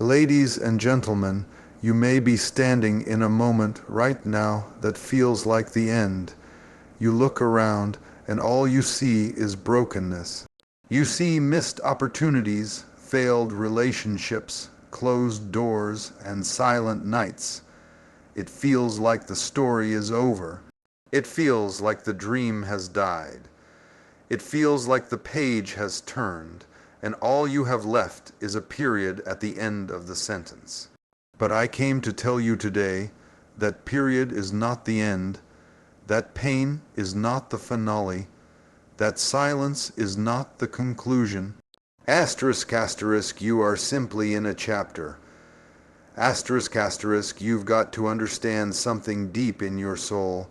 Ladies and gentlemen, you may be standing in a moment right now that feels like the end. You look around and all you see is brokenness. You see missed opportunities, failed relationships, closed doors, and silent nights. It feels like the story is over. It feels like the dream has died. It feels like the page has turned, and all you have left is a period at the end of the sentence. But I came to tell you today that period is not the end, that pain is not the finale, that silence is not the conclusion. Asterisk, asterisk, you are simply in a chapter. Asterisk, asterisk, you've got to understand something deep in your soul.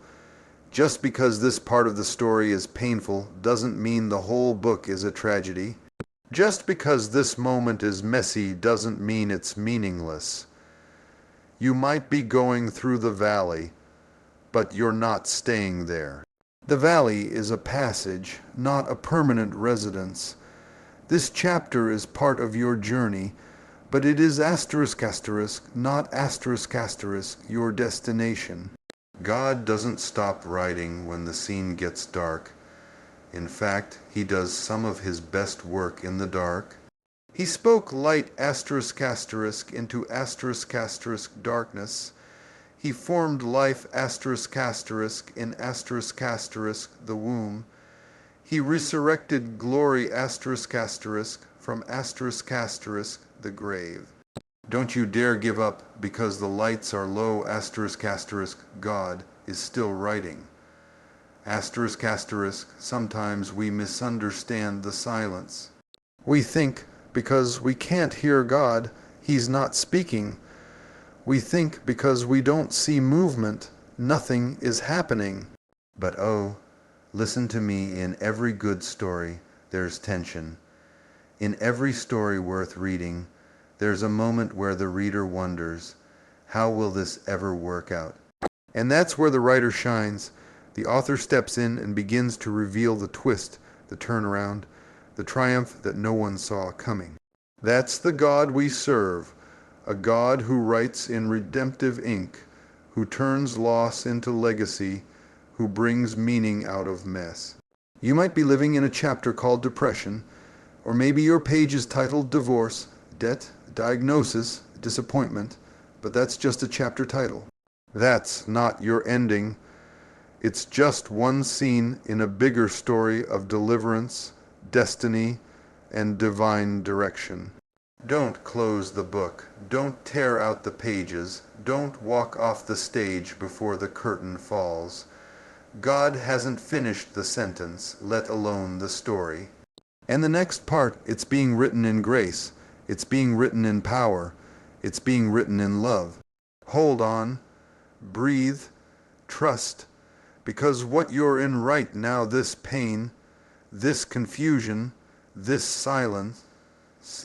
Just because this part of the story is painful doesn't mean the whole book is a tragedy. Just because this moment is messy doesn't mean it's meaningless. You might be going through the valley, but you're not staying there. The valley is a passage, not a permanent residence. This chapter is part of your journey, but it is asterisk asterisk, not asterisk asterisk, your destination. God doesn't stop writing when the scene gets dark. In fact, he does some of his best work in the dark. He spoke light asterisk asterisk into asterisk asterisk darkness. He formed life asterisk asterisk in asterisk asterisk the womb. He resurrected glory asterisk asterisk from asterisk asterisk the grave. Don't you dare give up because the lights are low asterisk asterisk God is still writing. Asterisk asterisk, sometimes we misunderstand the silence. We think because we can't hear God, he's not speaking. We think because we don't see movement, nothing is happening. But oh, listen to me, in every good story, there's tension. In every story worth reading, there's a moment where the reader wonders, how will this ever work out? And that's where the writer shines. The author steps in and begins to reveal the twist, the turnaround, the triumph that no one saw coming. That's the God we serve, a God who writes in redemptive ink, who turns loss into legacy, who brings meaning out of mess. You might be living in a chapter called depression, or maybe your page is titled divorce, debt, diagnosis, disappointment, but that's just a chapter title. That's not your ending. It's just one scene in a bigger story of deliverance, destiny, and divine direction. Don't close the book. Don't tear out the pages. Don't walk off the stage before the curtain falls. God hasn't finished the sentence, let alone the story. And the next part, it's being written in grace. It's being written in power. It's being written in love. Hold on. Breathe. Trust. Because what you're in right now, this pain, this confusion, this silence,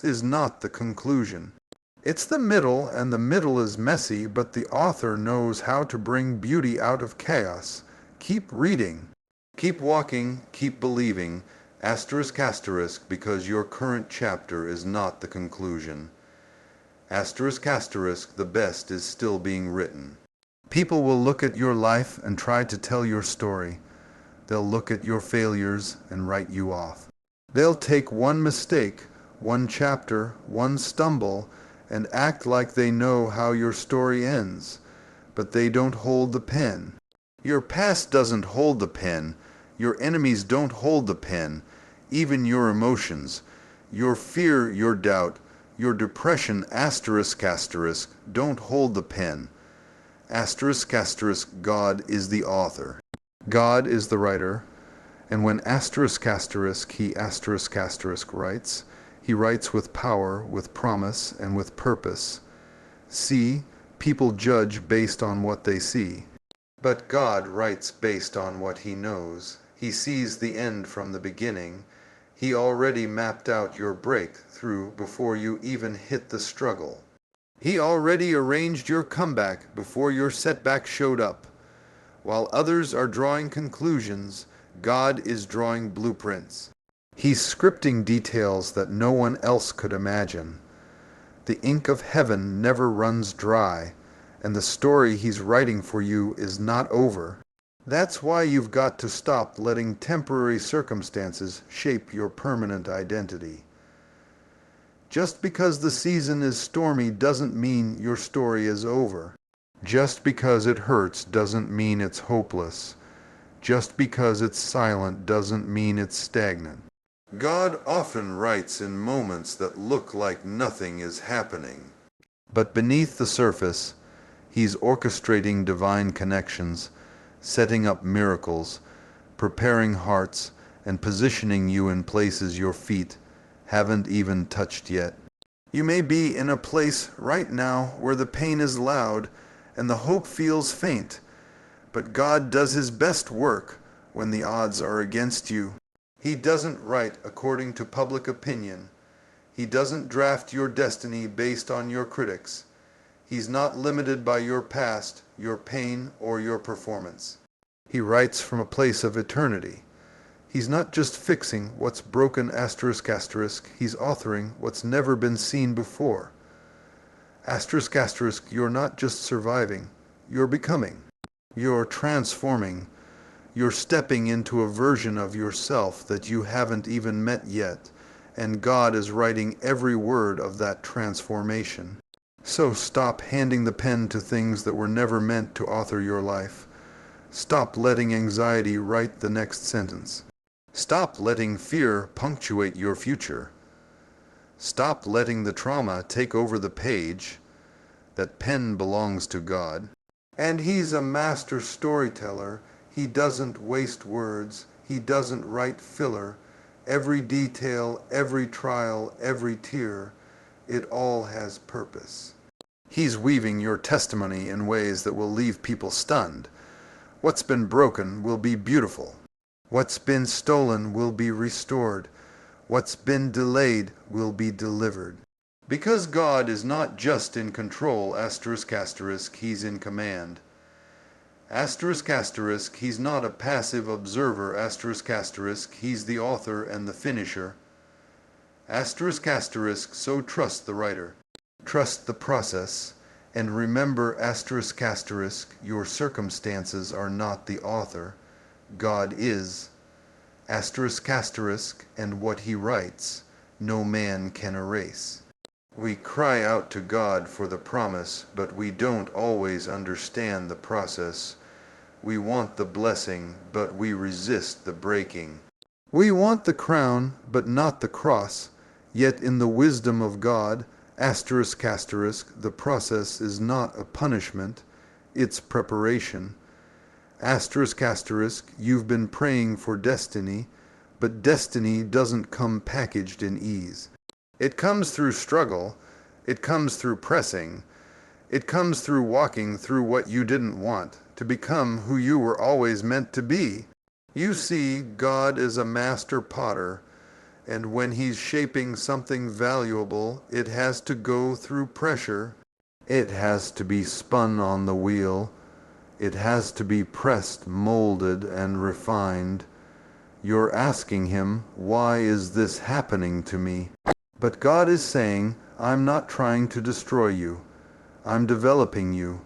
is not the conclusion. It's the middle, and the middle is messy, but the author knows how to bring beauty out of chaos. Keep reading. Keep walking. Keep believing. Asterisk asterisk, because your current chapter is not the conclusion. Asterisk asterisk, the best is still being written. People will look at your life and try to tell your story. They'll look at your failures and write you off. They'll take one mistake, one chapter, one stumble, and act like they know how your story ends. But they don't hold the pen. Your past doesn't hold the pen. Your enemies don't hold the pen. Even your emotions, your fear, your doubt, your depression, asterisk asterisk, don't hold the pen. Asterisk asterisk, God is the author. God is the writer, and when asterisk asterisk he asterisk asterisk writes, he writes with power, with promise, and with purpose. See, people judge based on what they see. But God writes based on what he knows. He sees the end from the beginning. He already mapped out your breakthrough before you even hit the struggle. He already arranged your comeback before your setback showed up. While others are drawing conclusions, God is drawing blueprints. He's scripting details that no one else could imagine. The ink of heaven never runs dry, and the story he's writing for you is not over. That's why you've got to stop letting temporary circumstances shape your permanent identity. Just because the season is stormy doesn't mean your story is over. Just because it hurts doesn't mean it's hopeless. Just because it's silent doesn't mean it's stagnant. God often writes in moments that look like nothing is happening. But beneath the surface, he's orchestrating divine connections, setting up miracles, preparing hearts, and positioning you in places your feet haven't even touched yet. You may be in a place right now where the pain is loud and the hope feels faint, but God does his best work when the odds are against you. He doesn't write according to public opinion. He doesn't draft your destiny based on your critics. He's not limited by your past, your pain, or your performance. He writes from a place of eternity. He's not just fixing what's broken ***, he's authoring what's never been seen before. ***, you're not just surviving, you're becoming. You're transforming. You're stepping into a version of yourself that you haven't even met yet, and God is writing every word of that transformation. So stop handing the pen to things that were never meant to author your life. Stop letting anxiety write the next sentence. Stop letting fear punctuate your future. Stop letting the trauma take over the page. That pen belongs to God. And he's a master storyteller. He doesn't waste words. He doesn't write filler. Every detail, every trial, every tear, it all has purpose. He's weaving your testimony in ways that will leave people stunned. What's been broken will be beautiful. What's been stolen will be restored. What's been delayed will be delivered. Because God is not just in control, he's in command. He's not a passive observer, he's the author and the finisher. So trust the writer. Trust the process. And remember, your circumstances are not the author. God is. And what he writes, no man can erase. We cry out to God for the promise, but we don't always understand the process. We want the blessing, but we resist the breaking. We want the crown, but not the cross. Yet in the wisdom of God, the process is not a punishment, it's preparation. You've been praying for destiny, but destiny doesn't come packaged in ease. It comes through struggle, it comes through pressing, it comes through walking through what you didn't want, to become who you were always meant to be. You see, God is a master potter, and when he's shaping something valuable, it has to go through pressure. It has to be spun on the wheel. It has to be pressed, molded, and refined. You're asking him, why is this happening to me? But God is saying, I'm not trying to destroy you. I'm developing you.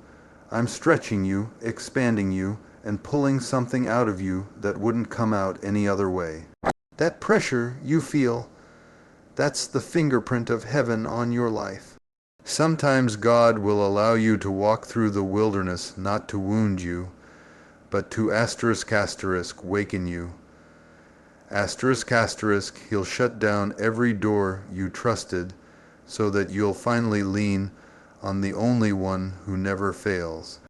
I'm stretching you, expanding you, and pulling something out of you that wouldn't come out any other way. That pressure you feel, that's the fingerprint of heaven on your life. Sometimes God will allow you to walk through the wilderness not to wound you, but to waken you. He'll shut down every door you trusted so that you'll finally lean on the only one who never fails.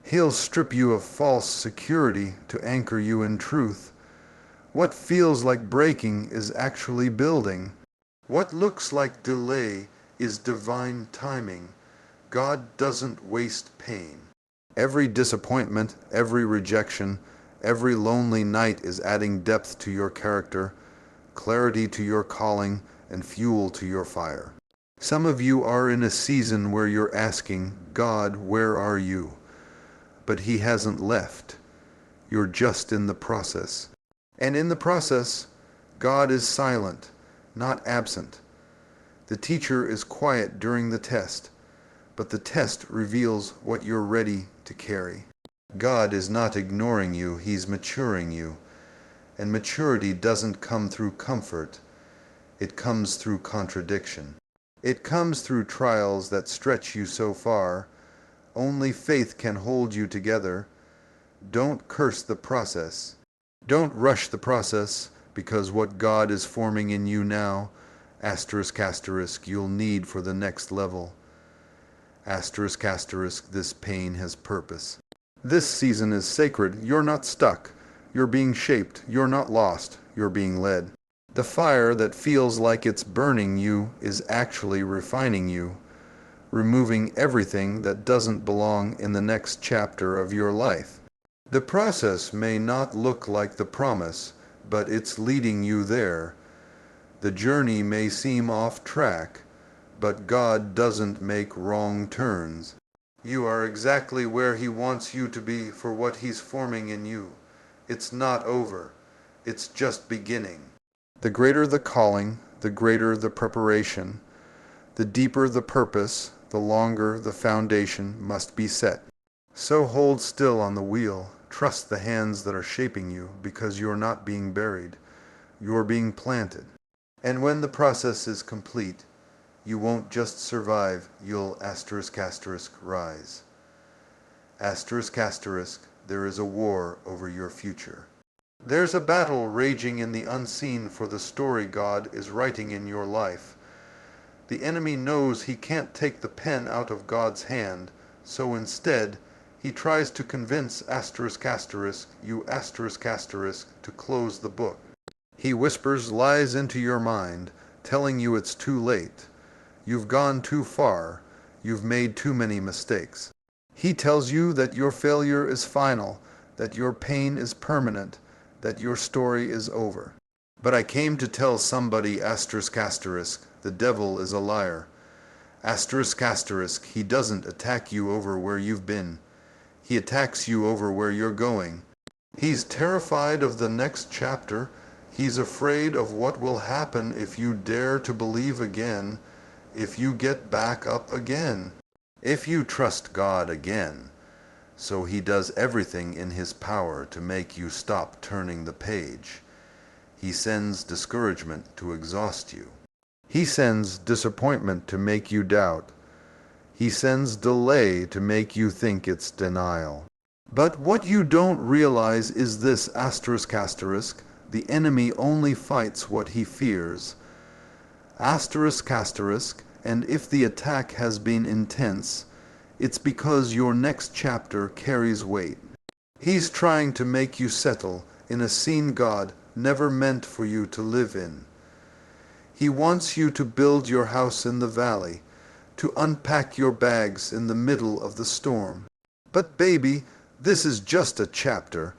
He'll strip you of false security to anchor you in truth. What feels like breaking is actually building. What looks like delay is divine timing. God doesn't waste pain. Every disappointment, every rejection, every lonely night is adding depth to your character, clarity to your calling, and fuel to your fire. Some of you are in a season where you're asking, God, where are you? But he hasn't left. You're just in the process. And in the process, God is silent, not absent. The teacher is quiet during the test, but the test reveals what you're ready to carry. God is not ignoring you, He's maturing you. And maturity doesn't come through comfort, it comes through contradiction. It comes through trials that stretch you so far. Only faith can hold you together. Don't curse the process. Don't rush the process, because what God is forming in you now, asterisk, asterisk, you'll need for the next level. Asterisk, asterisk, this pain has purpose. This season is sacred. You're not stuck. You're being shaped. You're not lost. You're being led. The fire that feels like it's burning you is actually refining you, removing everything that doesn't belong in the next chapter of your life. The process may not look like the promise, but it's leading you there. The journey may seem off track, but God doesn't make wrong turns. You are exactly where He wants you to be for what He's forming in you. It's not over. It's just beginning. The greater the calling, the greater the preparation. The deeper the purpose, the longer the foundation must be set. So hold still on the wheel. Trust the hands that are shaping you, because you're not being buried. You're being planted. And when the process is complete, you won't just survive, you'll asterisk, asterisk, rise. Asterisk, asterisk, there is a war over your future. There's a battle raging in the unseen for the story God is writing in your life. The enemy knows he can't take the pen out of God's hand, so instead, he tries to convince asterisk, asterisk, you asterisk, asterisk, to close the book. He whispers lies into your mind, telling you it's too late. You've gone too far. You've made too many mistakes. He tells you that your failure is final, that your pain is permanent, that your story is over. But I came to tell somebody asterisk, asterisk, the devil is a liar. Asterisk, asterisk, he doesn't attack you over where you've been. He attacks you over where you're going. He's terrified of the next chapter. He's afraid of what will happen if you dare to believe again, if you get back up again, if you trust God again. So he does everything in his power to make you stop turning the page. He sends discouragement to exhaust you. He sends disappointment to make you doubt. He sends delay to make you think it's denial. But what you don't realize is this asterisk, asterisk, the enemy only fights what he fears. Asterisk, asterisk, and if the attack has been intense, it's because your next chapter carries weight. He's trying to make you settle in a scene God never meant for you to live in. He wants you to build your house in the valley, to unpack your bags in the middle of the storm. But baby, this is just a chapter.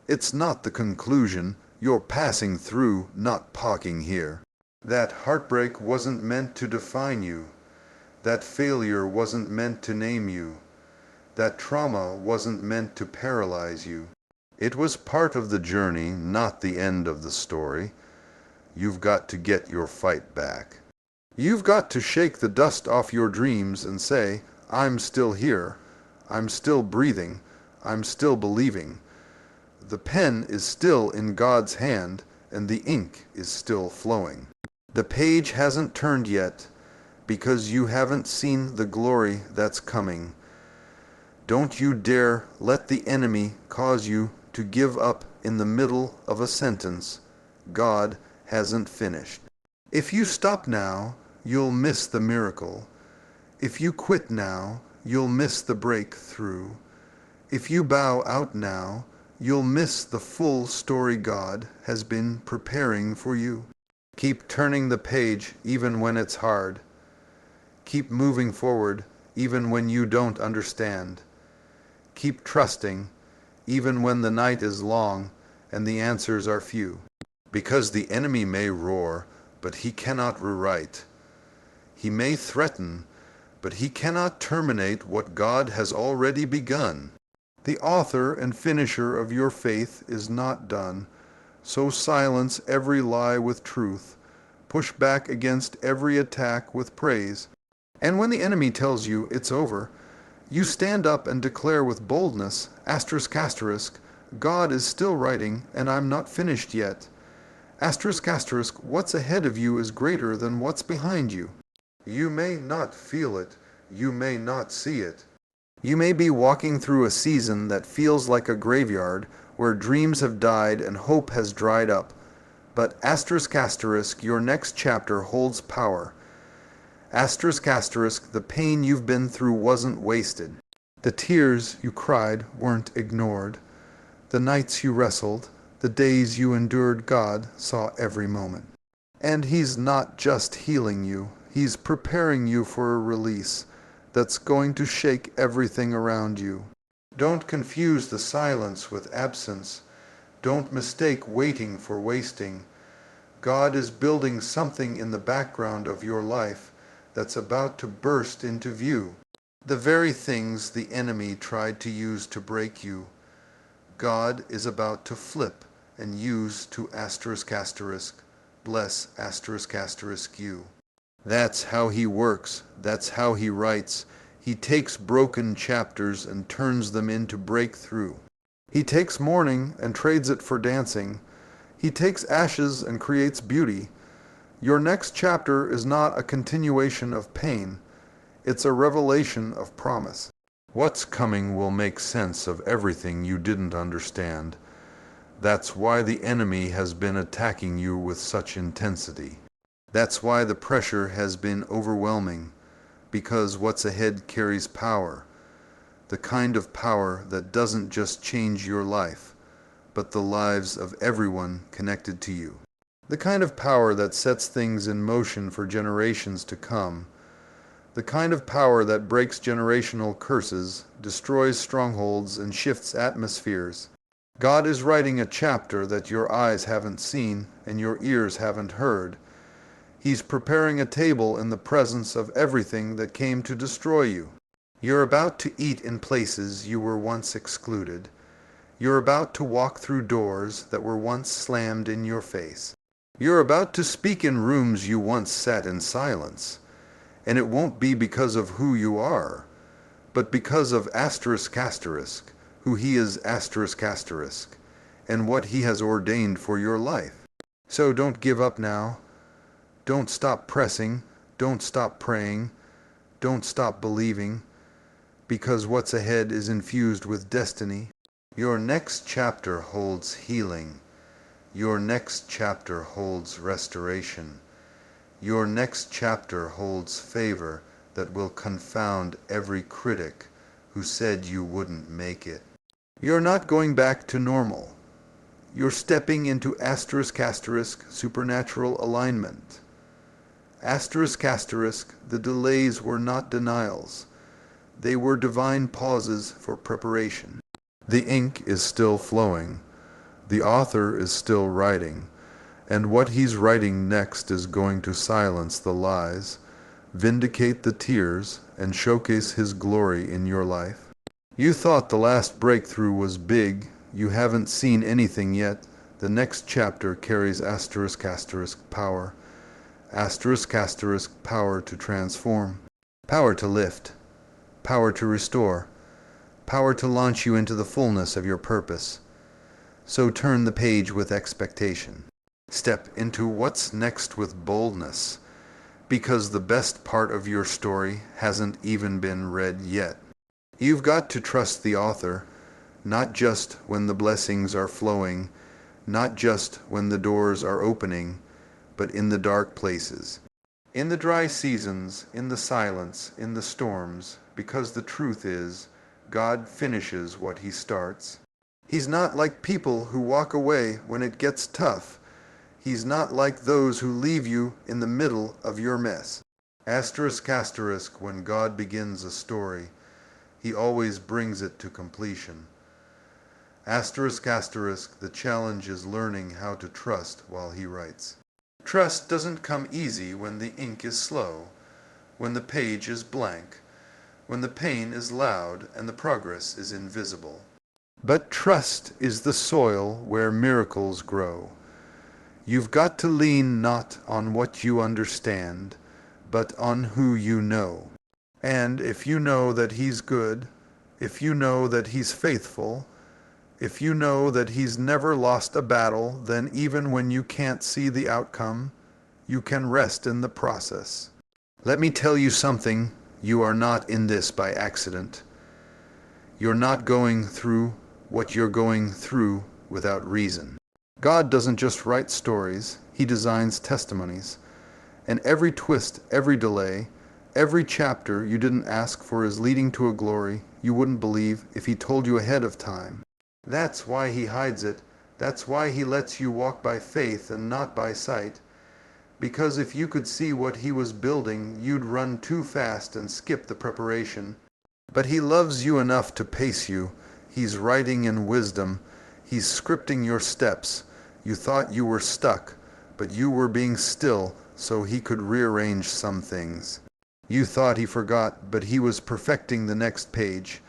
It's not the conclusion. You're passing through, not parking here. That heartbreak wasn't meant to define you. That failure wasn't meant to name you. That trauma wasn't meant to paralyze you. It was part of the journey, not the end of the story. You've got to get your fight back. You've got to shake the dust off your dreams and say, I'm still here. I'm still breathing. I'm still believing. The pen is still in God's hand, and the ink is still flowing. The page hasn't turned yet, because you haven't seen the glory that's coming. Don't you dare let the enemy cause you to give up in the middle of a sentence. God hasn't finished. If you stop now, you'll miss the miracle. If you quit now, you'll miss the breakthrough. If you bow out now, you'll miss the full story God has been preparing for you. Keep turning the page even when it's hard. Keep moving forward even when you don't understand. Keep trusting even when the night is long and the answers are few. Because the enemy may roar, but he cannot rewrite. He may threaten, but he cannot terminate what God has already begun. The author and finisher of your faith is not done, so silence every lie with truth. push back against every attack with praise. And when the enemy tells you it's over, you stand up and declare with boldness, asterisk asterisk, God is still writing and I'm not finished yet. Asterisk asterisk, what's ahead of you is greater than what's behind you. You may not feel it, you may not see it. You may be walking through a season that feels like a graveyard where dreams have died and hope has dried up. But asterisk asterisk, your next chapter holds power. Asterisk asterisk, the pain you've been through wasn't wasted. The tears you cried weren't ignored. The nights you wrestled, the days you endured, God saw every moment. And He's not just healing you, He's preparing you for a release that's going to shake everything around you. Don't confuse the silence with absence. Don't mistake waiting for wasting. God is building something in the background of your life that's about to burst into view. The very things the enemy tried to use to break you, God is about to flip and use to asterisk asterisk, bless asterisk asterisk you. That's how He works. That's how He writes. He takes broken chapters and turns them into breakthrough. He takes mourning and trades it for dancing. He takes ashes and creates beauty. Your next chapter is not a continuation of pain. It's a revelation of promise. What's coming will make sense of everything you didn't understand. That's why the enemy has been attacking you with such intensity. That's why the pressure has been overwhelming, because what's ahead carries power. The kind of power that doesn't just change your life, but the lives of everyone connected to you. The kind of power that sets things in motion for generations to come. The kind of power that breaks generational curses, destroys strongholds, and shifts atmospheres. God is writing a chapter that your eyes haven't seen and your ears haven't heard. He's preparing a table in the presence of everything that came to destroy you. You're about to eat in places you were once excluded. You're about to walk through doors that were once slammed in your face. You're about to speak in rooms you once sat in silence. And it won't be because of who you are, but because of asterisk asterisk, who He is asterisk asterisk, and what He has ordained for your life. So don't give up now. Don't stop pressing. Don't stop praying. Don't stop believing, because what's ahead is infused with destiny. Your next chapter holds healing. Your next chapter holds restoration. Your next chapter holds favor that will confound every critic who said you wouldn't make it. You're not going back to normal. You're stepping into asterisk asterisk supernatural alignment. Asterisk asterisk, the delays were not denials. They were divine pauses for preparation. The ink is still flowing. The author is still writing. And what he's writing next is going to silence the lies, vindicate the tears, and showcase His glory in your life. You thought the last breakthrough was big. You haven't seen anything yet. The next chapter carries asterisk asterisk power. Asterisk asterisk power to transform. Power to lift. Power to restore. Power to launch you into the fullness of your purpose. So turn the page with expectation. Step into what's next with boldness, because the best part of your story hasn't even been read yet. You've got to trust the author, not just when the blessings are flowing, not just when the doors are opening, but in the dark places. In the dry seasons, in the silence, in the storms, because the truth is, God finishes what He starts. He's not like people who walk away when it gets tough. He's not like those who leave you in the middle of your mess. Asterisk asterisk, when God begins a story, He always brings it to completion. Asterisk asterisk, the challenge is learning how to trust while He writes. Trust doesn't come easy when the ink is slow, when the page is blank, when the pain is loud and the progress is invisible. But trust is the soil where miracles grow. You've got to lean not on what you understand, but on who you know. And if you know that He's good, if you know that He's faithful, if you know that He's never lost a battle, then even when you can't see the outcome, you can rest in the process. Let me tell you something, you are not in this by accident. You're not going through what you're going through without reason. God doesn't just write stories, He designs testimonies. And every twist, every delay, every chapter you didn't ask for is leading to a glory you wouldn't believe if He told you ahead of time. That's why He hides it. That's why He lets you walk by faith and not by sight. Because if you could see what He was building, you'd run too fast and skip the preparation. But He loves you enough to pace you. He's writing in wisdom. He's scripting your steps. You thought you were stuck, but you were being still so He could rearrange some things. You thought He forgot, but He was perfecting the next page.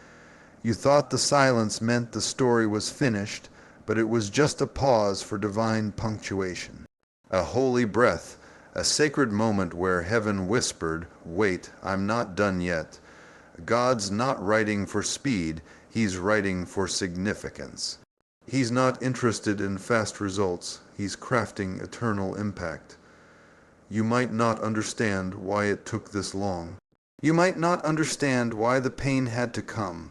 You thought the silence meant the story was finished, but it was just a pause for divine punctuation. A holy breath, a sacred moment where heaven whispered, "Wait, I'm not done yet." God's not writing for speed, He's writing for significance. He's not interested in fast results, He's crafting eternal impact. You might not understand why it took this long. You might not understand why the pain had to come.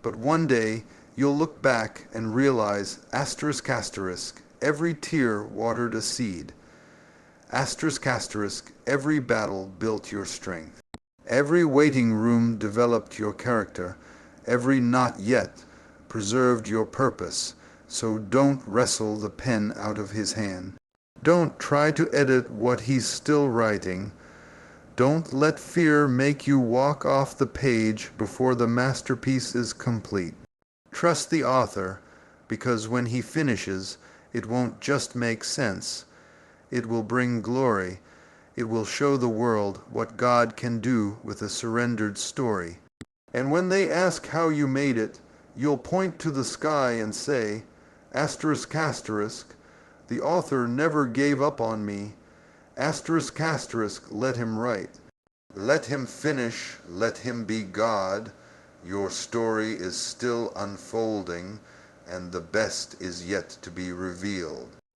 But one day, you'll look back and realize, asterisk, asterisk, every tear watered a seed. Asterisk, asterisk, every battle built your strength. Every waiting room developed your character. Every not yet preserved your purpose. So don't wrestle the pen out of His hand. Don't try to edit what He's still writing. Don't let fear make you walk off the page before the masterpiece is complete. Trust the author, because when he finishes, it won't just make sense. It will bring glory. It will show the world what God can do with a surrendered story. And when they ask how you made it, you'll point to the sky and say, asterisk, asterisk, the author never gave up on me. Asterisk, asterisk, let him write. Let him finish, let him be God. Your story is still unfolding, and the best is yet to be revealed.